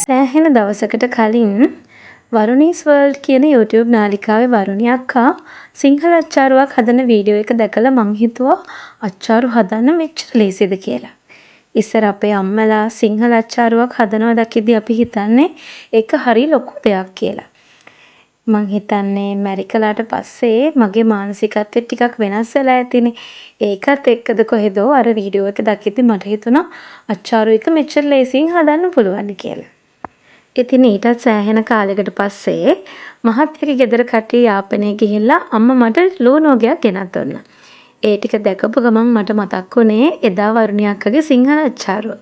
සෑහෙන දවසකට කලින් වරුණීස් වර්ල්ඩ් කියන YouTube නාලිකාවේ වරුණි අක්කා සිංහල අච්චාරුවක් හදන වීඩියෝ එක දැකලා මං හිතුවා අච්චාරු හදන්න මෙච්චර ලේසිද කියලා. ඉස්සර අපේ අම්මලා සිංහල අච්චාරුවක් හදනවා දැක්කදී අපි හිතන්නේ ඒක හරි ලොකු දෙයක් කියලා. මං හිතන්නේ මැරිකලාට පස්සේ මගේ මානසිකත්වය ටිකක් වෙනස් වෙලා ඇතිනේ. ඒකත් එක්කද කොහෙදෝ අර වීඩියෝ එක දැක්කදී මට හිතුණා අච්චාරු එක මෙච්චර ලේසියෙන් හදන්න පුළුවන් කියලා. ඉතින් ඊටත් සෑහෙන කාලයකට පස්සේ මහත්තයාගේ ගෙදර කට්ටිය යාපනයේ ගිහිල්ලා අම්මා මට ලුණු වගයක් ගෙනත් දුන්නා. ඒ ටික දැකපු ගමන් මට මතක් වුණේ එදා වරුණි අක්කගේ සිංහල අච්චාරුව.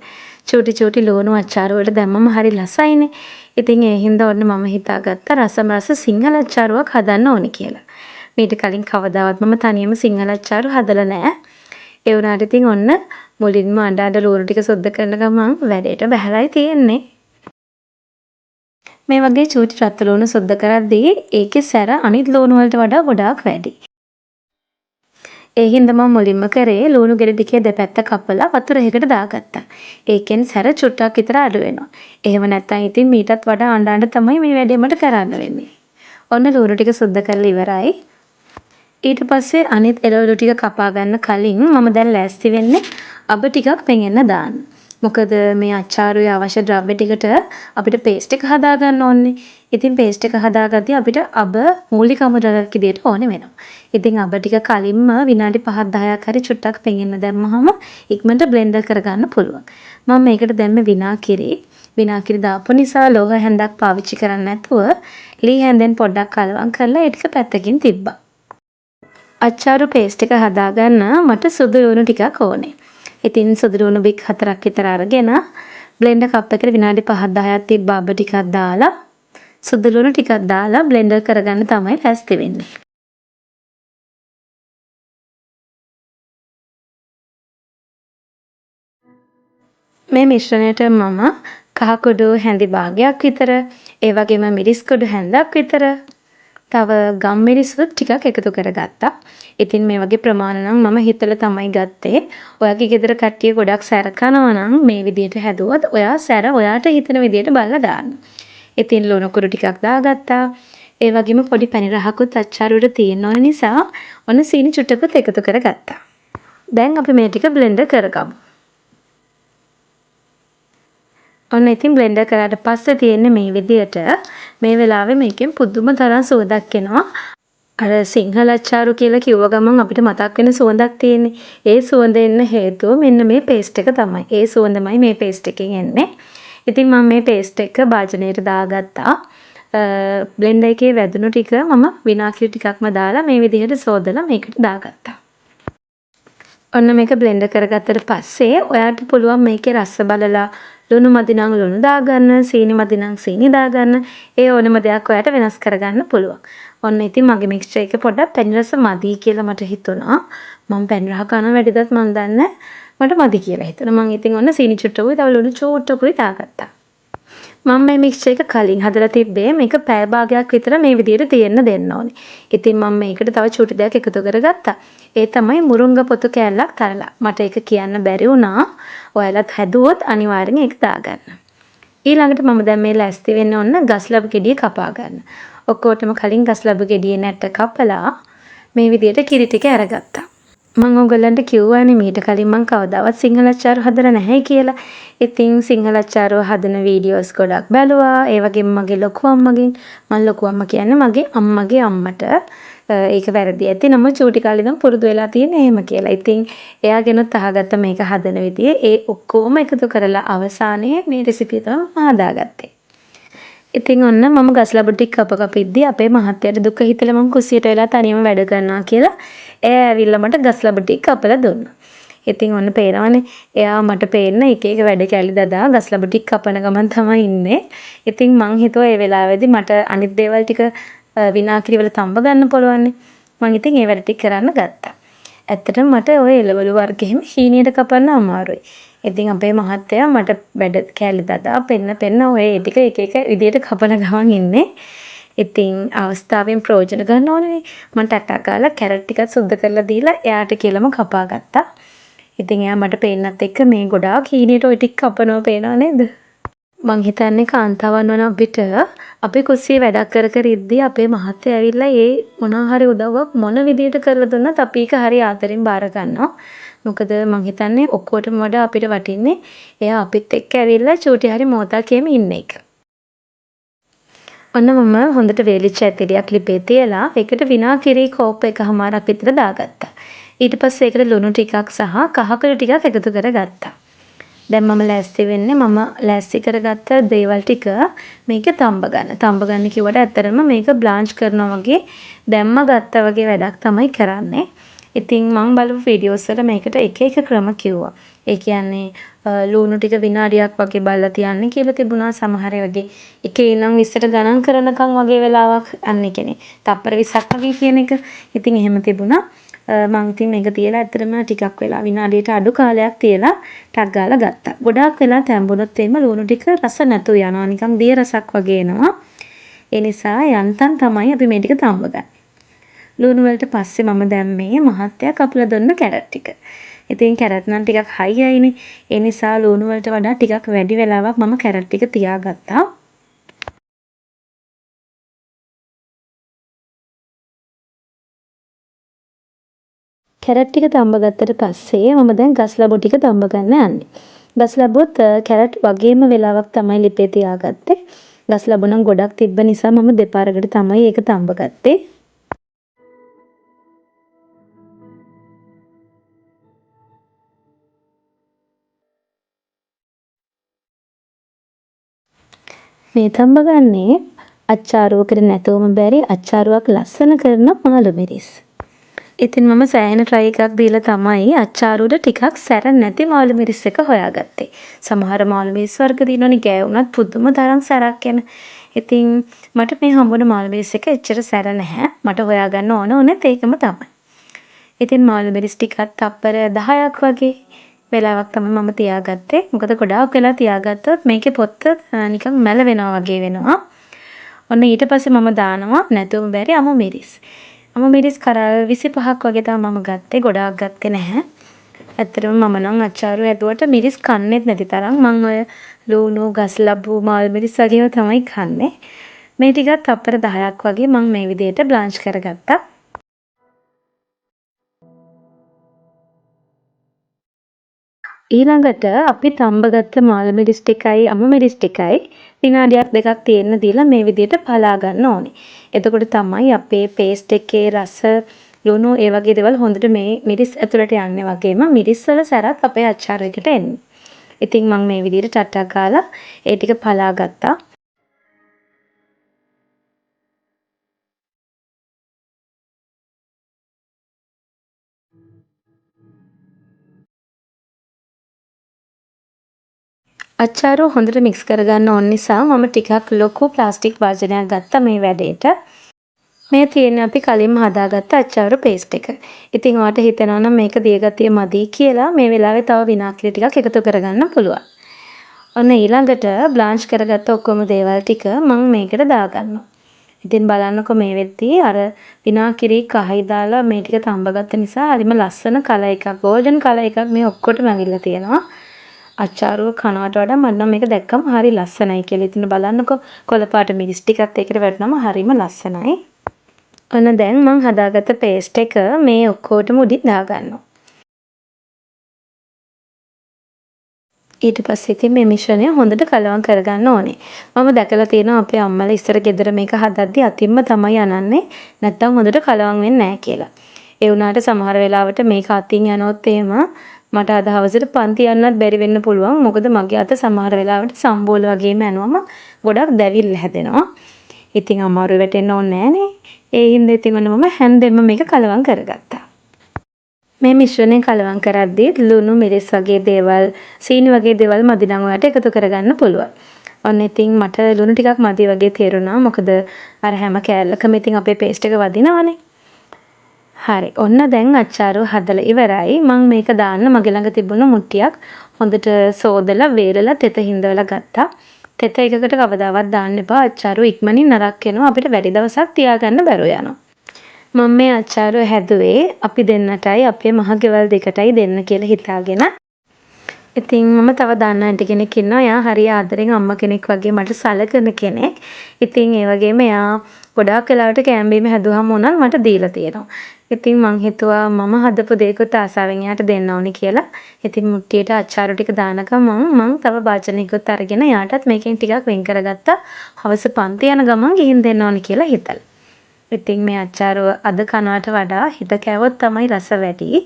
චූටි චූටි ලුණු අච්චාරු වලට දැම්මම හරි ලස්සයිනේ. ඉතින් ඒ හින්දා ඔන්න මම හිතාගත්තා රසම රස සිංහල අච්චාරුවක් හදන්න ඕනේ කියලා. මීට කලින් කවදාවත් මම තනියම සිංහල අච්චාරු හදලා නැහැ. ඒ වුණාට ඉතින් ඔන්න මුලින්ම අඬ ලුණු ටික සුද්ධ කරන ගමන් වැඩේට බහැලයි තියෙන්නේ. මේ වගේ චූටි රත් ලුණු සුද්ධ කරද්දී ඒකේ සැර අනිත් ලුණු වලට වඩා ගොඩාක් වැඩි. ඒ හින්දා මම මුලින්ම කරේ ලුණු ගෙඩි ටිකේ දෙපැත්ත කපලා වතුර එකකට දාගත්තා. ඒකෙන් සැර චුට්ටක් විතර අඩු වෙනවා. එහෙම නැත්නම් ඉතින් මීටත් වඩා අඬ තමයි මේ වැඩේ මට කරන්න වෙන්නේ. ඔන්න ලුණු ටික සුද්ධ කරලා ඉවරයි. ඊට පස්සේ අනිත් එළවලු ටික කපා ගන්න කලින් මම දැන් ලෑස්ති වෙන්නේ අබ ටිකක් පෙඟෙන්න දාන්න. මොකද මේ අච්චාරුවේ අවශ්‍ය ද්‍රව්‍ය ටිකට අපිට පේස්ට් එක හදා ගන්න ඕනේ. ඉතින් පේස්ට් එක හදාගද්දී අපිට අබ මූලිකම ද්‍රව්‍යයක් විදියට ඕනේ වෙනවා. ඉතින් අබ ටික කලින්ම විනාඩි 5-10ක් හරි චුට්ටක් පෙඟෙන්න දැම්මහම ඉක්මනට බ්ලෙන්ඩර් කරගන්න පුළුවන්. මම මේකට දැම්මේ විනාකිරි. විනාකිරි දාපු නිසා ලෝහ හැන්දක් පාවිච්චි කරන්නේ නැතුව ලී හැන්දෙන් පොඩ්ඩක් කලවම් කරලා ඒ ටික පැත්තකින් තිබ්බා. අච්චාරු පේස්ට් එක හදාගන්න මට සුදු ලුණු ටිකක් ඕනේ. ඉතින් සුදු ලුණු බික් 4ක් විතර අරගෙන බ්ලෙන්ඩර් කප් එකේ විනාඩි 5-10ක් තිබ්බ අබ ටිකක් දාලා සුදු ලුණු ටිකක් දාලා බ්ලෙන්ඩර් කරගන්න තමයි ලෑස්ති වෙන්නේ. මේ මිශ්‍රණයට මම කහ කුඩු හැඳි භාගයක් විතර, ඒ වගේම මිරිස් කුඩු හැන්දක් විතර, තව ගම් මිරිසුත් ටිකක් එකතු කරගත්තා. ඉතින් මේ වගේ ප්‍රමාණ නම් මම හිතලා තමයි ගත්තේ. ඔයාගේ ගෙදර කට්ටිය ගොඩක් සැර කනවා නම් මේ විදිහට හැදුවොත් ඔයා සැර ඔයාට හිතන විදිහට බලලා දාන්න. ඉතින් ලුණු කුඩු ටිකක් දාගත්තා. ඒ වගේම පොඩි පැණි රහකුත් අච්චාරුවට තියෙන්න ඕන නිසා ඔන්න සීනි චුට්ටකුත් එකතු කරගත්තා. දැන් අපි මේ ටික බ්ලෙන්ඩර් කරගමු. ඔන්න ඉතින් බ්ලෙන්ඩර් කරාට පස්සේ තියෙන්නේ මේ විදියට. මේ වෙලාවේ මේකෙන් පුදුම තරම් සුවඳක් එනවා. අර සිංහල අච්චාරු කියලා කිව්ව ගමන් අපිට මතක් වෙන සුවඳක් තියෙන්නේ. ඒ සුවඳ එන්න හේතුව මෙන්න මේ පේස්ට් එක තමයි. ඒ සුවඳමයි මේ පේස්ට් එකෙන් එන්නේ. ඉතින් මම මේ පේස්ට් එක භාජනයට දාගත්තා. බ්ලෙන්ඩර් එකේ වැදුණු ටික මම විනාඩි ටිකක්ම දාලා මේ විදිහට සෝදලා මේකට දාගත්තා. ඔන්න මේක බ්ලෙන්ඩර් කරගත්තට පස්සේ ඔයාට පුළුවන් මේකේ රස බලලා ලුණු මදි නම් ලුණු දාගන්න, සීනි මදි නම් සීනි දාගන්න. ඒ ඕනම දෙයක් ඔයාට වෙනස් කරගන්න පුළුවන්. ඔන්න ඉතින් මගේ මික්ස්චර් එක පොඩ්ඩක් පැණි රස මදි කියලා මට හිතුණා. මම පැණි රහ කන වැඩිදත් මම දන්නේ මට මදි කියලා හිතුණා. මම ඉතින් ඔන්න සීනි චුට්ටකුයි තව ලුණු චුට්ටකුයි දාගත්තා. මම මේ මික්ස්චර් එක කලින් හදලා තිබ්බේ මේක පැය භාගයක් විතර මේ විදිහට තියෙන්න දෙන්න ඕනේ. ඉතින් මම මේකට තව චූටි දෙයක් එකතු කරගත්තා. ඒ තමයි මුරුංග පොතු කෑල්ලක් තරලා. මට ඒක කියන්න බැරි වුණා. ඔයාලත් හැදුවොත් අනිවාර්යෙන් ඒක දාගන්න. ඊළඟට මම දැන් මේ ලෑස්ති වෙන්න ඕන ගස් ලැබු ගෙඩිය කපා ගන්න. ඔක්කොටම කලින් ගස් ලැබු ගෙඩියේ නැට්ට කපලා මේ විදිහට කිරි ටික අරගත්තා. මම ඔයගලන්ට කිව්වානේ මීට කලින් මම කවදාවත් සිංහල අච්චාරු හදලා නැහැ කියලා. ඉතින් සිංහල අච්චාරුව හදන වීඩියෝස් ගොඩක් බැලුවා. ඒ වගේම මගේ ලොකු අම්මගෙන් මම ලොකු අම්මා කියන්නේ මගේ අම්මගේ අම්මට ඒක වැරදි ඇති නම චූටි කාලේ ඉඳන් පුරුදු වෙලා තියෙන එහෙම කියලා. ඉතින් එයාගෙනුත් අහගත්ත මේක හදන විදිය. ඒ ඔක්කොම එකතු කරලා අවසානයේ මේ රෙසිපිය තමයි හදාගත්තේ. ඉතින් ඔන්න මම ගස් ලැබු ටික කපිද්දී අපේ මහත්තයාට දුක හිතලා මම කුස්සියට වෙලා තනියම වැඩ කරනවා කියලා එයා ඇවිල්ලා මට ගස් ලැබු ටික කපලා දුන්නා. ඉතින් ඔන්න පේනවනේ එයා මට පේන්න එක එක වැඩ කැලි දදා ගස් ලැබු ටික කපන ගමන් තමයි ඉන්නේ. ඉතින් මං හිතුවා ඒ වෙලාවේදී මට අනිත් දේවල් ටික විනාකිරි වල තඹ ගන්න පුළුවන්නේ. මං ඉතින් ඒ වැඩ ටික කරන්න ගත්තා. ඇත්තටම මට ওই එළවලු වර්ග එහෙම හීනියට කපන්න අමාරුයි. ඉතින් අපේ මහත්තයා මට වැඩ කැලි දදා පෙන්න ඔය ටික එක එක විදියට කපන ගමන් ඉන්නේ. ඉතින් අවස්ථාවෙන් ප්‍රයෝජන ගන්න ඕනේ. මම ටටා කාලා කැරට් ටිකක් සුද්ධ කරලා දීලා එයාට කියලාම කපා ගත්තා. ඉතින් එයා මට පේන්නත් එක්ක මේ ගොඩාක් හීනෙට ওই ටික කපනවා පේනව නේද? මං හිතන්නේ කාන්තාවන් වන අපිට අපි කුස්සියේ වැඩක් කර කර ඉද්දී අපේ මහත්තයා ඇවිල්ලා ඒ මොනවා හරි උදව්වක් මොන විදියට කරලා දුන්නත් අපි ඒක හරි ආදරෙන් බාර ගන්නවා. මොකද මං හිතන්නේ ඔක්කොටම වඩා අපිට වටින්නේ එයා අපිත් එක්ක ඇවිල්ලා චූටි හරි මොහොතක් එහෙම ඉන්න එක. ඔන්න මම හොඳට වේලිච්ච ඇතිරියක් ලිපේ තියලා ඒකට විනාකිරි කෝප් එකමාරක් විතර දාගත්තා. ඊට පස්සේ ඒකට ලුණු ටිකක් සහ කහකුරු ටිකක් එකතු කරගත්තා. දැන් මම ලෑස්ති වෙන්නේ මම ලෑස්ති කරගත්ත දේවල් ටික මේකේ තඹ ගන්න. තඹ ගන්න කිව්වට ඇත්තටම මේක බ්ලාන්ච් කරනවා වගේ දැම්ම ගත්තා වගේ වැඩක් තමයි කරන්නේ. ඉතින් මම බලපු වීඩියෝස් වල මේකට එක එක ක්‍රම කිව්වා. ඒ කියන්නේ ලුණු ටික විනාඩියක් වගේ බලලා තියන්න කියලා තිබුණා. සමහර වෙලේ එකේ ඉඳන් 20ට ගණන් කරනකම් වගේ වෙලාවක් අන්නේ කියන්නේ තප්පර 20ක් වගේ කියන එක. ඉතින් එහෙම තිබුණා. මං ඉතින් මේක තියලා ඇත්තටම ටිකක් වෙලා විනාඩියට අඩු කාලයක් තියලා ටක් ගාලා ගත්තා. ගොඩාක් වෙලා තැඹුණොත් එimhe ලුණු ටික රස නැතු යනවා. නිකන් දිය රසක් වගේ එනවා. ඒ නිසා යන්තම් තමයි අපි මේ ටික තඹ ගන්න. ලුණු වලට පස්සේ මම දැම්මේ මහත්තයා කපලා දුන්න කැරට් ටික. ඉතින් කැරට් නම් ටිකක් හයි අයිනේ. ඒ නිසා ලුණු වලට වඩා ටිකක් වැඩි වෙලාවක් මම කැරට් ටික තියාගත්තා. කැරට් ටික තඹ ගත්තට පස්සේ මම දැන් ගස් ලබු ටික තඹ ගන්න යන්නේ. ගස් ලබුත් කැරට් වගේම වෙලාවක් තමයි ලිපේ තියාගත්තේ. ගස් ලබු නම් ගොඩක් තිබ්බ නිසා මම දෙපාරකට තමයි ඒක තඹ ගත්තේ. මේ තඹ ගන්නේ අච්චාරුවකට නැතුවම බැරි අච්චාරුවක් ලස්සන කරන මාළු මිරිස්. ඉතින් මම සෑහෙන try එකක් දීලා තමයි අච්චාරුවට ටිකක් සැර නැති මාළු මිරිස් එක හොයාගත්තේ. සමහර මාළු මිරිස් වර්ග දිනවනේ ගෑවුනත් පුදුම තරම් සැරක් එන. ඉතින් මට මේ හම්බුන මාළු මිරිස් එක එච්චර සැර නැහැ. මට හොයාගන්න ඕනෙත් ඒකම තමයි. ඉතින් මාළු මිරිස් ටිකක් තප්පර 10ක් වගේ වෙලාවක් තමයි මම තියාගත්තේ. මොකද ගොඩාක් වෙලා තියාගත්තොත් මේකේ පොත්ත නිකන් මැල වෙනවා වගේ වෙනවා. ඔන්න ඊට පස්සේ මම දානවා නැතුවම බැරි අමු මිරිස්. අමු මිරිස් කරල් 25ක් වගේ තමයි මම ගත්තේ. ගොඩාක් ගත්තේ නැහැ. ඇත්තටම මම නම් අච්චාරු ඇදුවට මිරිස් කන්නේත් නැති තරම් මම ඔය ලුණු ගස් ලබු මාළු මිරිස් වගේම තමයි කන්නේ. මේ ටිකත් තප්පර 10ක් වගේ මම මේ විදිහට බ්ලාන්ච් කරගත්තා. ඊළඟට අපි තඹගත්ත මාළු මිරිස් ටිකයි අමු මිරිස් ටිකයි විනාඩියක් දෙකක් තියෙන්න දීලා මේ විදිහට පලා ගන්න ඕනේ. එතකොට තමයි අපේ පේස්ට් එකේ රස ලුණු ඒ වගේ දේවල් හොඳට මේ මිරිස් ඇතුළට යන්නේ වගේම මිරිස් වල සැරත් අපේ අච්චාරුවකට එන්නේ. ඉතින් මම මේ විදිහට ටට්ටක් ගාලා ඒ ටික පලා ගත්තා. අච්චාරුව හොඳට මික්ස් කරගන්න ඕන නිසා මම ටිකක් ලොකු ප්ලාස්ටික් භාජනයක් ගත්තා මේ වැඩේට. මේ තියෙන්නේ අපි කලින්ම හදාගත්ත අච්චාරු පේස්ට් එක. ඉතින් ඔයාලට හිතෙනවා නම් මේක දියගතිය මදි කියලා මේ වෙලාවේ තව විනාගිරි ටිකක් එකතු කරගන්න පුළුවන්. ඔන්න ඊළඟට බ්ලාන්ච් කරගත්ත ඔක්කොම දේවල් ටික මම මේකට දාගන්නවා. ඉතින් බලන්නකො මේ වෙද්දී අර විනාගිරි කහයි දාලා මේ ටික තඹගත්ත නිසා හරිම ලස්සන කලර් එකක් ගෝල්ඩන් කලර් එකක් මේ ඔක්කොටම ඇවිල්ලා තියෙනවා. අච්චාරුව කනවට වඩා මට නම් මේක දැක්කම හරි ලස්සනයි කියලා. ඉතින් බලන්නකො කොළ පාට මිරිස් ටිකත් ඒකට වැටුනම හරිම ලස්සනයි. ඔන්න දැන් මම හදාගත්ත පේස්ට් එක මේ ඔක්කොටම උඩින් දාගන්නවා. ඊට පස්සේ ඉතින් මේ මිශ්‍රණය හොඳට කලවම් කරගන්න ඕනේ. මම දැකලා තියෙනවා අපේ අම්මලා ඉස්සර ගෙදර මේක හදද්දි අතින්ම තමයි අනන්නේ. නැත්තම් හොඳට කලවම් වෙන්නේ නැහැ කියලා. ඒ වුණාට සමහර වෙලාවට මේක අතින් යනොත් එහෙම මට අද හවසට පන්ති යන්නත් බැරි වෙන්න පුළුවන්. මොකද මගේ අත සමහර වෙලාවට සම්බෝල වගේම යනවම ගොඩක් දැවිල්ල හැදෙනවා. ඉතින් අමාරු වැටෙන්න ඕනේ නෑනේ. ඒ හින්දා ඉතින් මම හැන්දෙන්ම මේක කලවම් කරගත්තා. මේ මිශ්‍රණය කලවම් කරද්දී ලුණු මිරිස් වගේ දේවල් සීනි වගේ දේවල් මදි නම් ඔයාලට එකතු කරගන්න පුළුවන්. ඔන්න ඉතින් මට ලුණු ටිකක් මදි වගේ තේරුණා. මොකද අර හැම කෑල්ලකම ඉතින් අපේ පේස්ට් එක වදිනවනේ. හරි. ඔන්න දැන් අච්චාරුව හදලා ඉවරයි. මම මේක දාන්න මගේ ළඟ තිබුණ මුට්ටියක් හොඳට සෝදලා වේලලා තෙත හිඳවලා ගත්තා. තෙත එකකට කවදාවත් දාන්න එපා. අච්චාරුව ඉක්මනින් නරක් වෙනවා. අපිට වැඩි දවසක් තියාගන්න බැරුව යනවා. මම මේ අච්චාරුව හැදුවේ අපි දෙන්නටයි අපේ මහ ගෙවල් දෙකටයි දෙන්න කියලා හිතාගෙන. ඉතින් මම තව දන්න ආන්ටි කෙනෙක් ඉන්නවා. එයා හරි ආදරෙන් අම්මා කෙනෙක් වගේ මට සලකන කෙනෙක්. ඉතින් ඒ වගේම එයා ගොඩාක් වෙලාවට කෑම බීම හැදුවම උනත් මට දීලා තියෙනවා. ඉතින් මං හිතුවා මම හදපු දේකුත් ආසාවෙන් එයාට දෙන්න ඕනි කියලා. ඉතින් මුට්ටියට අච්චාරු ටික දාන ගමන් මං තව භාජනයකුත් අරගෙන එයාටත් මේකෙන් ටිකක් වෙන් කරගත්තා. හවස පන්ති යන ගමන් ගිහින් දෙන්න ඕනි කියලා හිතලා. ඉතින් මේ අච්චාරුව අද කනවට වඩා හිත කෑවොත් තමයි රස වැඩි.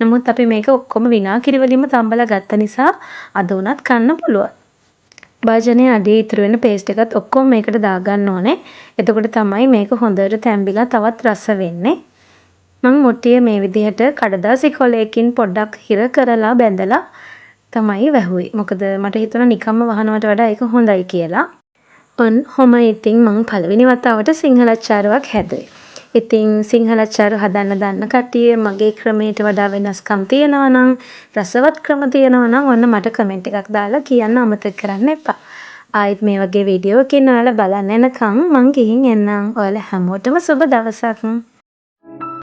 නමුත් අපි මේක ඔක්කොම විනාකිරි වලින්ම තම්බලා ගත්ත නිසා අද උනත් කන්න පුළුවන්. භාජනයේ අඩේ ඉතුරු වෙන පේස්ට් එකත් ඔක්කොම මේකට දාගන්න ඕනේ. එතකොට තමයි මේක හොඳට තැම්බිලා තවත් රස වෙන්නේ. මම මුට්ටිය මේ විදිහට කඩදාසි කොලයකින් පොඩ්ඩක් හිර කරලා බැඳලා තමයි වැහුවේ. මොකද මට හිතුණා නිකම්ම වහනවට වඩා ඒක හොඳයි කියලා. ඔහොම ඉතින් මං පළවෙනි වතාවට සිංහල අච්චාරුවක් හැදුවේ. ඉතින් සිංහල අච්චාරු හදන්න දන්න කට්ටිය මගේ ක්‍රමයට වඩා වෙනස්කම් තියෙනවා නම් රසවත් ක්‍රම තියෙනවා නම් ඔන්න මට කමෙන්ට් එකක් දාලා කියන්න අමතක කරන්න එපා. ආයෙත් මේ වගේ වීඩියෝ එකකින් ඔයාලා බලන්න එනකන් මං ගිහින් එන්නම්. ඔයාලා හැමෝටම සුබ දවසක්.